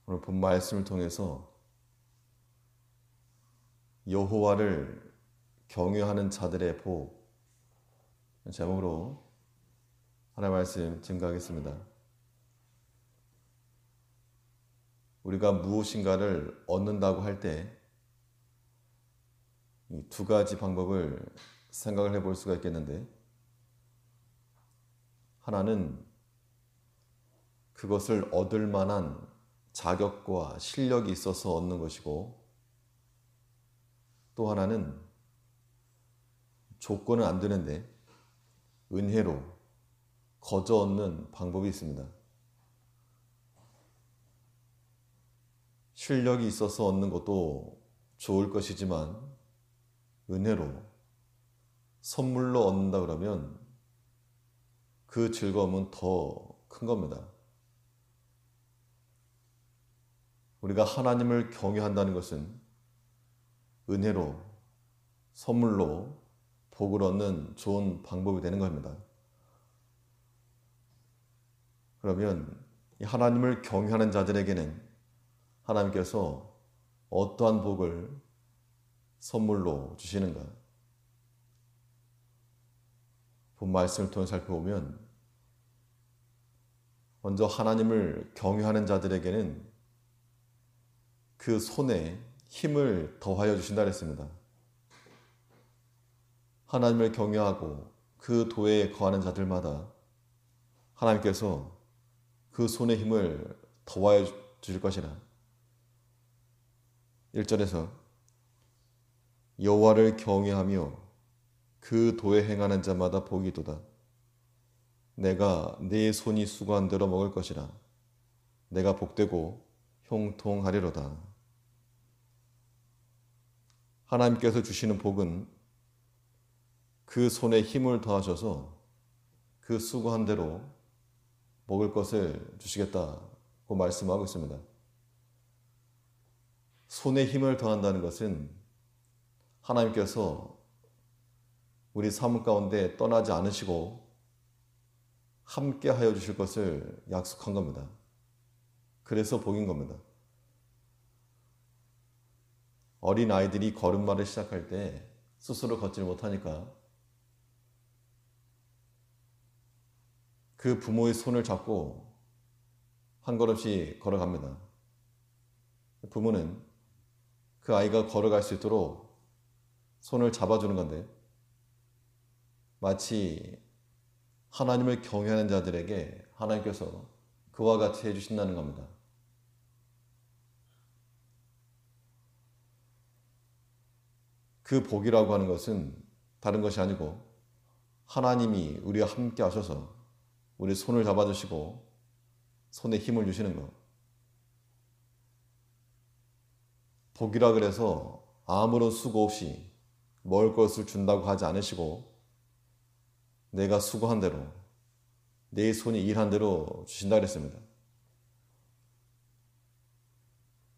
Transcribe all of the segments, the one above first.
오늘 본 말씀을 통해서 여호와를 경외하는 자들의 복 제목으로 하나의 말씀 증거하겠습니다. 우리가 무엇인가를 얻는다고 할 때 이 두 가지 방법을 생각을 해볼 수가 있겠는데, 하나는 그것을 얻을 만한 자격과 실력이 있어서 얻는 것이고, 또 하나는 조건은 안 되는데 은혜로 거저 얻는 방법이 있습니다. 실력이 있어서 얻는 것도 좋을 것이지만 은혜로 선물로 얻는다 그러면 그 즐거움은 더 큰 겁니다. 우리가 하나님을 경외한다는 것은 은혜로 선물로 복을 얻는 좋은 방법이 되는 겁니다. 그러면 이 하나님을 경외하는 자들에게는 하나님께서 어떠한 복을 선물로 주시는가? 본 말씀을 통해 살펴보면 먼저 하나님을 경외하는 자들에게는 그 손에 힘을 더하여 주신다 그랬습니다. 하나님을 경외하고 그 도에 거하는 자들마다 하나님께서 그 손에 힘을 더하여 주실 것이라. 1절에서 여호와를 경외하며 그 도에 행하는 자마다 복이 있도다. 내가 네 손이 수고한 대로 먹을 것이라. 내가 복되고 형통하리로다. 하나님께서 주시는 복은 그 손에 힘을 더하셔서 그 수고한 대로 먹을 것을 주시겠다고 말씀하고 있습니다. 손에 힘을 더한다는 것은 하나님께서 우리 삶 가운데 떠나지 않으시고 함께 하여 주실 것을 약속한 겁니다. 그래서 복인 겁니다. 어린 아이들이 걸음마를 시작할 때 스스로 걷지를 못하니까 그 부모의 손을 잡고 한 걸음씩 걸어갑니다. 부모는 그 아이가 걸어갈 수 있도록 손을 잡아주는 건데, 마치 하나님을 경외하는 자들에게 하나님께서 그와 같이 해주신다는 겁니다. 그 복이라고 하는 것은 다른 것이 아니고 하나님이 우리와 함께 하셔서 우리 손을 잡아주시고 손에 힘을 주시는 것. 복이라 그래서 아무런 수고 없이 먹을 것을 준다고 하지 않으시고 내가 수고한 대로 내 손이 일한 대로 주신다 그랬습니다.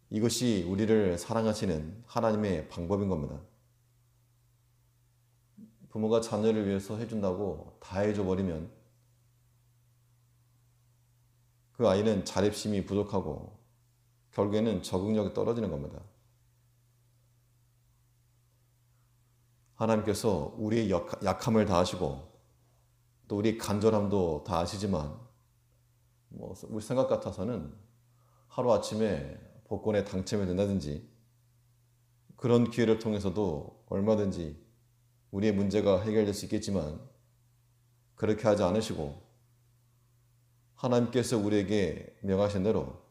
이것이 우리를 사랑하시는 하나님의 방법인 겁니다. 부모가 자녀를 위해서 해준다고 다 해줘버리면 그 아이는 자립심이 부족하고 결국에는 적응력이 떨어지는 겁니다. 하나님께서 우리의 약함을 다 아시고 또 우리 간절함도 다 아시지만 우리 생각 같아서는 하루아침에 복권에 당첨이 된다든지 그런 기회를 통해서도 얼마든지 우리의 문제가 해결될 수 있겠지만 그렇게 하지 않으시고 하나님께서 우리에게 명하신 대로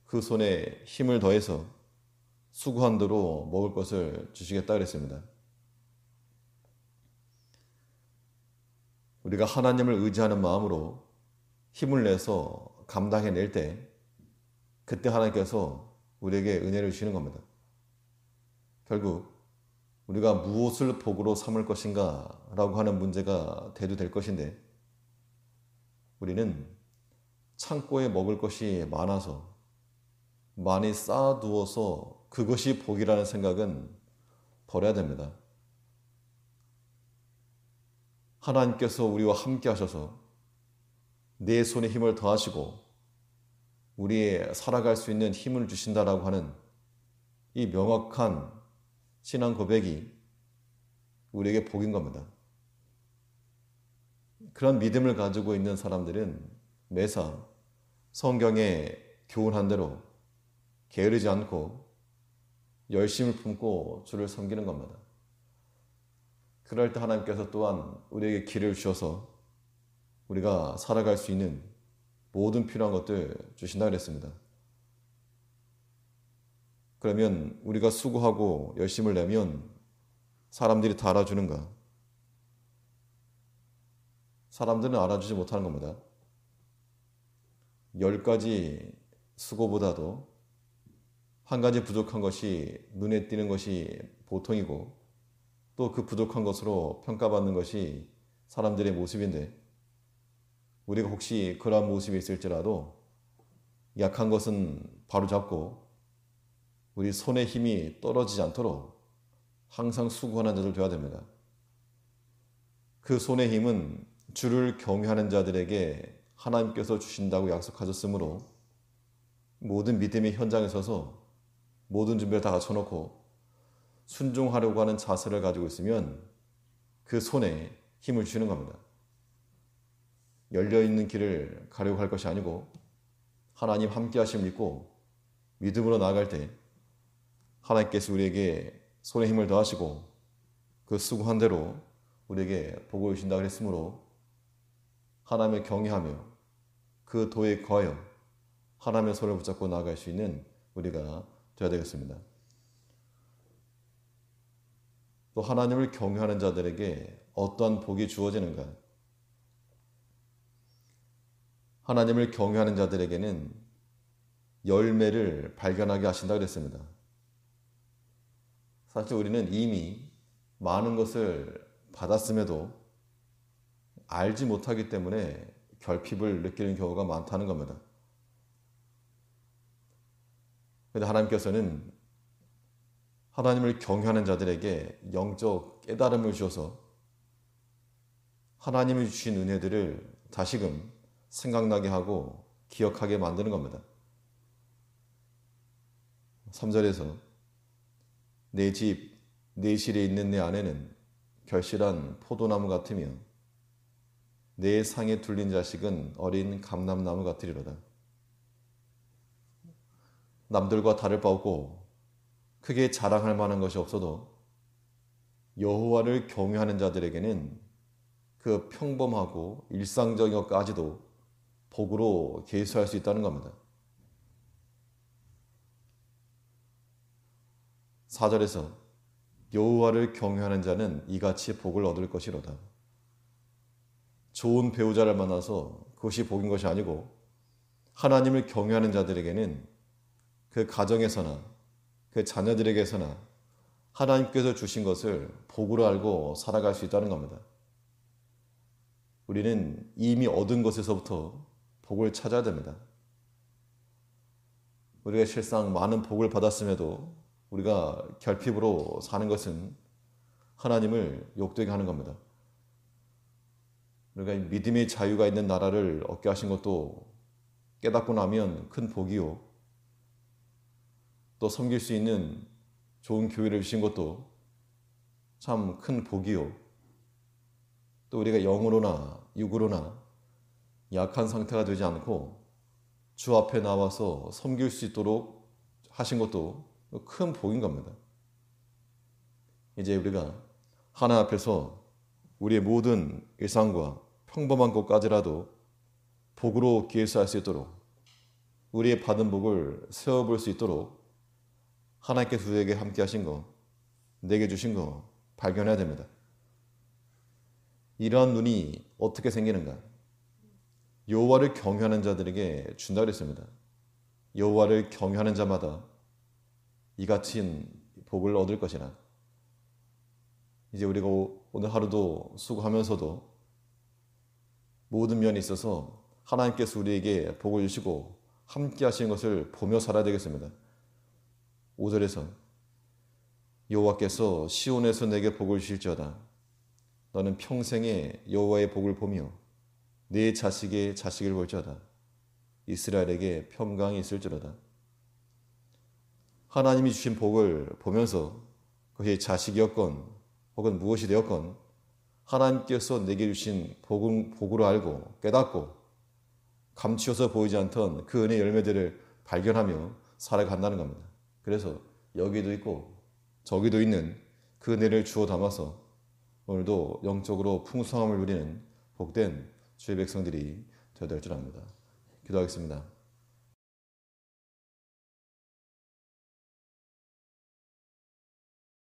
그 손에 힘을 더해서 수고한 대로 먹을 것을 주시겠다 그랬습니다. 우리가 하나님을 의지하는 마음으로 힘을 내서 감당해낼 때 그때 하나님께서 우리에게 은혜를 주시는 겁니다. 결국 우리가 무엇을 복으로 삼을 것인가 라고 하는 문제가 대두될 것인데, 우리는 창고에 먹을 것이 많아서 많이 쌓아두어서 그것이 복이라는 생각은 버려야 됩니다. 하나님께서 우리와 함께 하셔서 내 손에 힘을 더하시고 우리의 살아갈 수 있는 힘을 주신다라고 하는 이 명확한 신앙 고백이 우리에게 복인 겁니다. 그런 믿음을 가지고 있는 사람들은 매사 성경의 교훈한 대로 게으르지 않고 열심을 품고 주를 섬기는 겁니다. 그럴 때 하나님께서 또한 우리에게 길을 주셔서 우리가 살아갈 수 있는 모든 필요한 것들 주신다 그랬습니다. 그러면 우리가 수고하고 열심을 내면 사람들이 다 알아주는가? 사람들은 알아주지 못하는 겁니다. 10가지 수고보다도 한 가지 부족한 것이 눈에 띄는 것이 보통이고 또 그 부족한 것으로 평가받는 것이 사람들의 모습인데 우리가 혹시 그러한 모습이 있을지라도 약한 것은 바로잡고 우리 손의 힘이 떨어지지 않도록 항상 수고하는 자들 되어야 됩니다. 그 손의 힘은 주를 경외하는 자들에게 하나님께서 주신다고 약속하셨으므로 모든 믿음의 현장에 서서 모든 준비를 다 갖춰놓고 순종하려고 하는 자세를 가지고 있으면 그 손에 힘을 주는 겁니다. 열려있는 길을 가려고 할 것이 아니고 하나님 함께 하심을 믿고 믿음으로 나아갈 때 하나님께서 우리에게 손에 힘을 더하시고 그 수고한 대로 우리에게 복을 주신다고 했으므로 하나님을 경외하며 그 도에 거하여 하나님의 손을 붙잡고 나아갈 수 있는 우리가 되어야 되겠습니다. 또 하나님을 경외하는 자들에게 어떠한 복이 주어지는가? 하나님을 경외하는 자들에게는 열매를 발견하게 하신다고 그랬습니다. 사실 우리는 이미 많은 것을 받았음에도 알지 못하기 때문에 결핍을 느끼는 경우가 많다는 겁니다. 그런데 하나님께서는 하나님을 경외하는 자들에게 영적 깨달음을 주셔서 하나님이 주신 은혜들을 다시금 생각나게 하고 기억하게 만드는 겁니다. 3절에서 내 집, 내 실에 있는 내 아내는 결실한 포도나무 같으며 내 상에 둘린 자식은 어린 감람나무 같으리로다. 남들과 다를 바 없고 크게 자랑할 만한 것이 없어도 여호와를 경외하는 자들에게는 그 평범하고 일상적인 것까지도 복으로 계수할 수 있다는 겁니다. 4절에서 여호와를 경외하는 자는 이같이 복을 얻을 것이로다. 좋은 배우자를 만나서 그것이 복인 것이 아니고 하나님을 경외하는 자들에게는 그 가정에서나 그 자녀들에게서나 하나님께서 주신 것을 복으로 알고 살아갈 수 있다는 겁니다. 우리는 이미 얻은 것에서부터 복을 찾아야 됩니다. 우리가 실상 많은 복을 받았음에도 우리가 결핍으로 사는 것은 하나님을 욕되게 하는 겁니다. 우리가 믿음의 자유가 있는 나라를 얻게 하신 것도 깨닫고 나면 큰 복이요. 또 섬길 수 있는 좋은 교회를 주신 것도 참 큰 복이요. 또 우리가 영으로나 육으로나 약한 상태가 되지 않고 주 앞에 나와서 섬길 수 있도록 하신 것도 큰 복인 겁니다. 이제 우리가 하나님 앞에서 우리의 모든 일상과 평범한 것까지라도 복으로 계수할 수 있도록 우리의 받은 복을 세워볼 수 있도록 하나님께서 우리에게 함께 하신 거, 내게 주신 거 발견해야 됩니다. 이러한 눈이 어떻게 생기는가? 여호와를 경외하는 자들에게 준다 그랬습니다. 여호와를 경외하는 자마다 이같이 복을 얻을 것이라. 이제 우리가 오늘 하루도 수고하면서도 모든 면에 있어서 하나님께서 우리에게 복을 주시고 함께 하시는 것을 보며 살아야 되겠습니다. 5절에서 여호와께서 시온에서 내게 복을 주실지어다. 너는 평생에 여호와의 복을 보며 네 자식의 자식을 볼지어다. 이스라엘에게 평강이 있을지로다. 하나님이 주신 복을 보면서 그것이 자식이었건 혹은 무엇이 되었건 하나님께서 내게 주신 복으로 알고 깨닫고 감추어서 보이지 않던 그 은혜의 열매들을 발견하며 살아간다는 겁니다. 그래서 여기도 있고 저기도 있는 그 은혜를 주워 담아서 오늘도 영적으로 풍성함을 누리는 복된 주의 백성들이 되어야 될 줄 압니다. 기도하겠습니다.